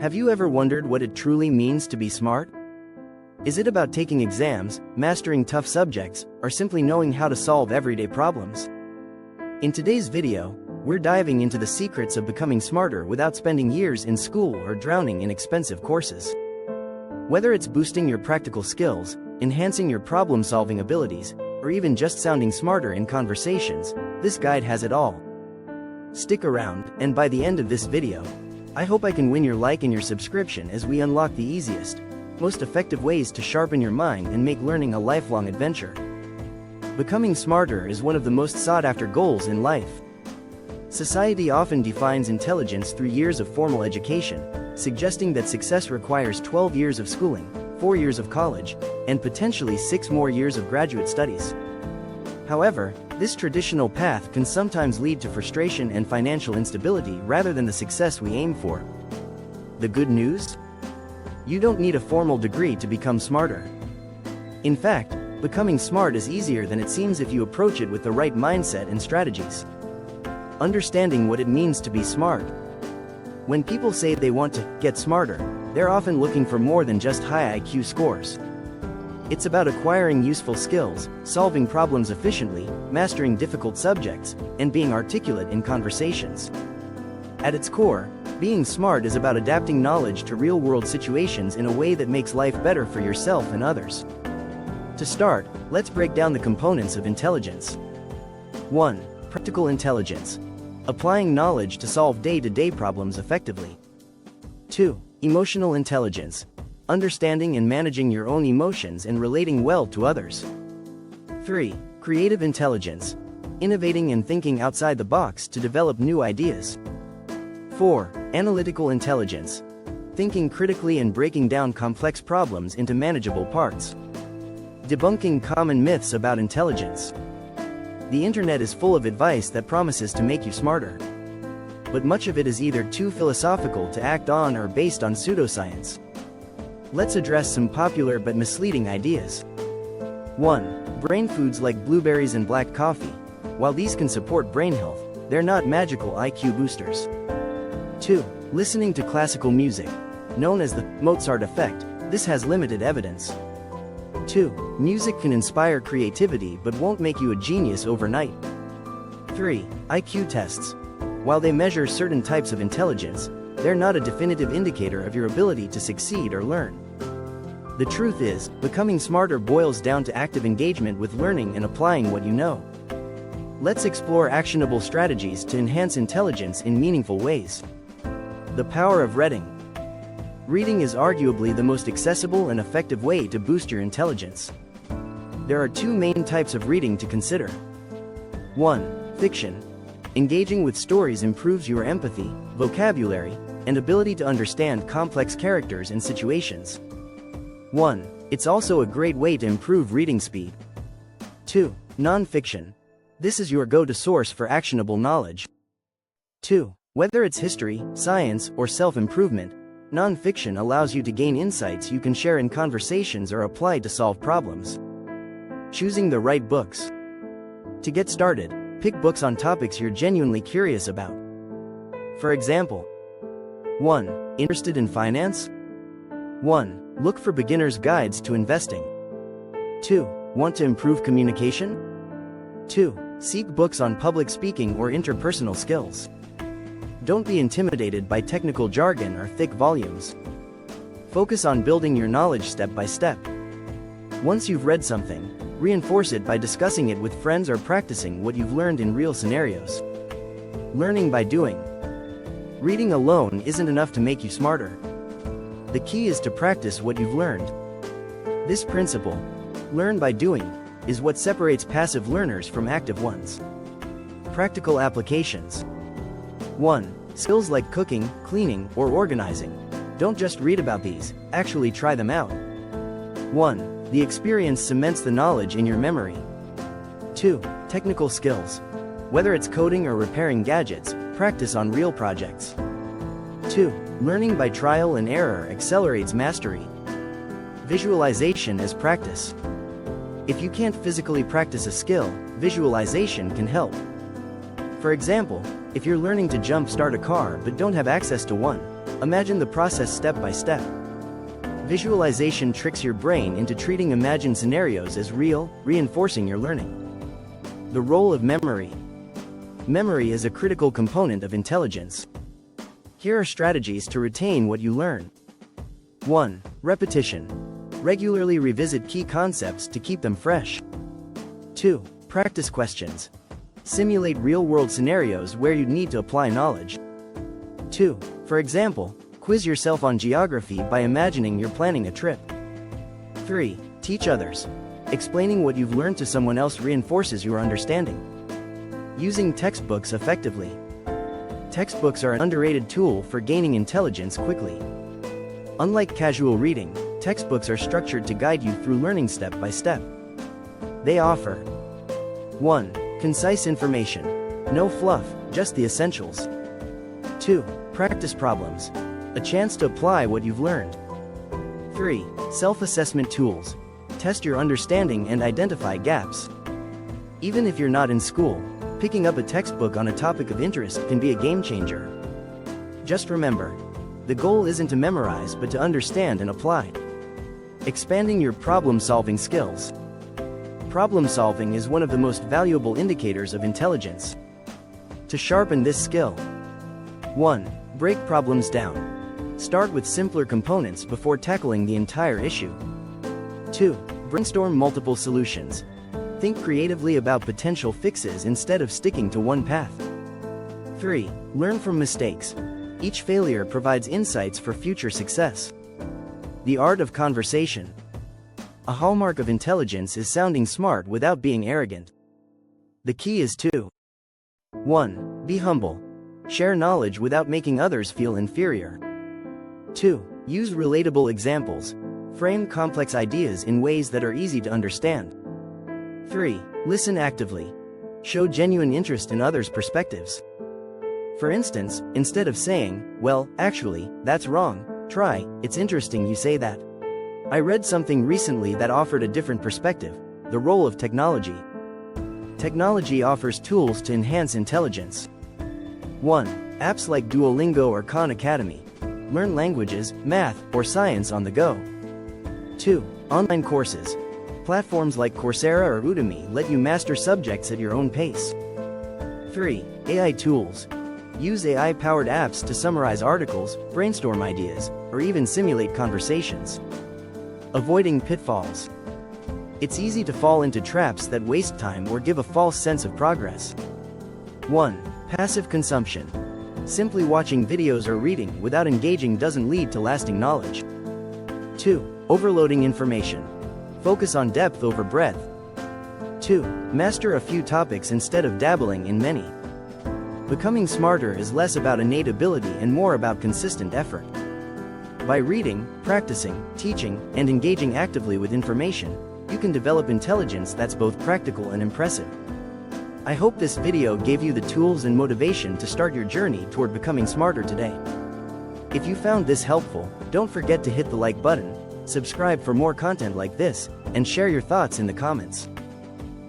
Have you ever wondered what it truly means to be smart? Is it about taking exams, mastering tough subjects, or simply knowing how to solve everyday problems? In today's video, we're diving into the secrets of becoming smarter without spending years in school or drowning in expensive courses. Whether it's boosting your practical skills, enhancing your problem-solving abilities, or even just sounding smarter in conversations, this guide has it all. Stick around, and by the end of this video, I hope I can win your like and your subscription as we unlock the easiest, most effective ways to sharpen your mind and make learning a lifelong adventure. Becoming smarter is one of the most sought-after goals in life. Society often defines intelligence through years of formal education, suggesting that success requires 12 years of schooling, 4 years of college, and potentially 6 more years of graduate studies. However, this traditional path can sometimes lead to frustration and financial instability rather than the success we aim for. The good news? You don't need a formal degree to become smarter. In fact, becoming smart is easier than it seems if you approach it with the right mindset and strategies. Understanding what it means to be smart. When people say they want to get smarter, they're often looking for more than just high IQ scores. It's about acquiring useful skills, solving problems efficiently, mastering difficult subjects, and being articulate in conversations. At its core, being smart is about adapting knowledge to real-world situations in a way that makes life better for yourself and others. To start, let's break down the components of intelligence. 1. Practical intelligence. Applying knowledge to solve day-to-day problems effectively. 2. Emotional intelligence. Understanding and managing your own emotions and relating well to others. 3. Creative intelligence. Innovating and thinking outside the box to develop new ideas. 4. Analytical intelligence. Thinking critically and breaking down complex problems into manageable parts. Debunking common myths about intelligence. The internet is full of advice that promises to make you smarter. But much of it is either too philosophical to act on or based on pseudoscience. Let's address some popular but misleading ideas. 1. Brain foods like blueberries and black coffee. While these can support brain health, they're not magical IQ boosters. 2. Listening to classical music. Known as the Mozart effect, this has limited evidence. 2. Music can inspire creativity but won't make you a genius overnight. 3. IQ tests. While they measure certain types of intelligence, they're not a definitive indicator of your ability to succeed or learn. The truth is, becoming smarter boils down to active engagement with learning and applying what you know. Let's explore actionable strategies to enhance intelligence in meaningful ways. The power of reading. Reading is arguably the most accessible and effective way to boost your intelligence. There are 2 main types of reading to consider. 1. Fiction. Engaging with stories improves your empathy, vocabulary, and ability to understand complex characters and situations. 1. It's also a great way to improve reading speed. 2. Non-fiction. This is your go-to source for actionable knowledge. 2. Whether it's history, science, or self-improvement, non-fiction allows you to gain insights you can share in conversations or apply to solve problems. Choosing the right books. To get started, pick books on topics you're genuinely curious about. For example, 1. Interested in finance? 1. Look for beginner's guides to investing. 2. Want to improve communication? 2. Seek books on public speaking or interpersonal skills. Don't be intimidated by technical jargon or thick volumes. Focus on building your knowledge step by step. Once you've read something, reinforce it by discussing it with friends or practicing what you've learned in real scenarios. Learning by doing. Reading alone isn't enough to make you smarter. The key is to practice what you've learned. This principle, learn by doing, is what separates passive learners from active ones. Practical applications. 1. Skills like cooking, cleaning, or organizing. Don't just read about these, actually try them out. 1. The experience cements the knowledge in your memory. 2. Technical skills. Whether it's coding or repairing gadgets, practice on real projects. 2. Learning by trial and error accelerates mastery. Visualization as practice. If you can't physically practice a skill, visualization can help. For example, if you're learning to jump start a car but don't have access to one, Imagine the process step by step. Visualization tricks your brain into treating imagined scenarios as real, reinforcing your learning. The role of memory. Memory is a critical component of intelligence. Here are strategies to retain what you learn. 1. Repetition. Regularly revisit key concepts to keep them fresh. 2. Practice questions. Simulate real-world scenarios where you need to apply knowledge. 2. For example, quiz yourself on geography by imagining you're planning a trip. 3. Teach others. Explaining what you've learned to someone else reinforces your understanding. Using textbooks effectively. Textbooks are an underrated tool for gaining intelligence quickly. Unlike casual reading, textbooks are structured to guide you through learning step by step. They offer 1. Concise information. No fluff, just the essentials. 2. Practice problems. A chance to apply what you've learned. 3. Self-assessment tools. Test your understanding and identify gaps. Even if you're not in school, picking up a textbook on a topic of interest can be a game changer. Just remember, the goal isn't to memorize but to understand and apply. Expanding your problem-solving skills. Problem-solving is one of the most valuable indicators of intelligence. To sharpen this skill. 1. Break problems down. Start with simpler components before tackling the entire issue. 2. Brainstorm multiple solutions. Think creatively about potential fixes instead of sticking to one path. 3. Learn from mistakes. Each failure provides insights for future success. The art of conversation. A hallmark of intelligence is sounding smart without being arrogant. The key is to 1. Be humble. Share knowledge without making others feel inferior. 2. Use relatable examples. Frame complex ideas in ways that are easy to understand. 3. Listen actively. Show genuine interest in others' perspectives. For instance, instead of saying, "Well, actually, that's wrong," try, "It's interesting you say that. I read something recently that offered a different perspective." The role of technology. Technology offers tools to enhance intelligence. 1. Apps like Duolingo or Khan Academy. Learn languages, math, or science on the go. 2. Online courses. Platforms like Coursera or Udemy let you master subjects at your own pace. 3. AI tools. Use AI-powered apps to summarize articles, brainstorm ideas, or even simulate conversations. Avoiding pitfalls. It's easy to fall into traps that waste time or give a false sense of progress. 1. Passive consumption. Simply watching videos or reading without engaging doesn't lead to lasting knowledge. 2. Overloading information. Focus on depth over breadth. 2. Master a few topics instead of dabbling in many. Becoming smarter is less about innate ability and more about consistent effort. By reading, practicing, teaching, and engaging actively with information, you can develop intelligence that's both practical and impressive. I hope this video gave you the tools and motivation to start your journey toward becoming smarter today. If you found this helpful, don't forget to hit the like button, subscribe for more content like this, and share your thoughts in the comments.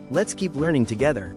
Let's keep learning together.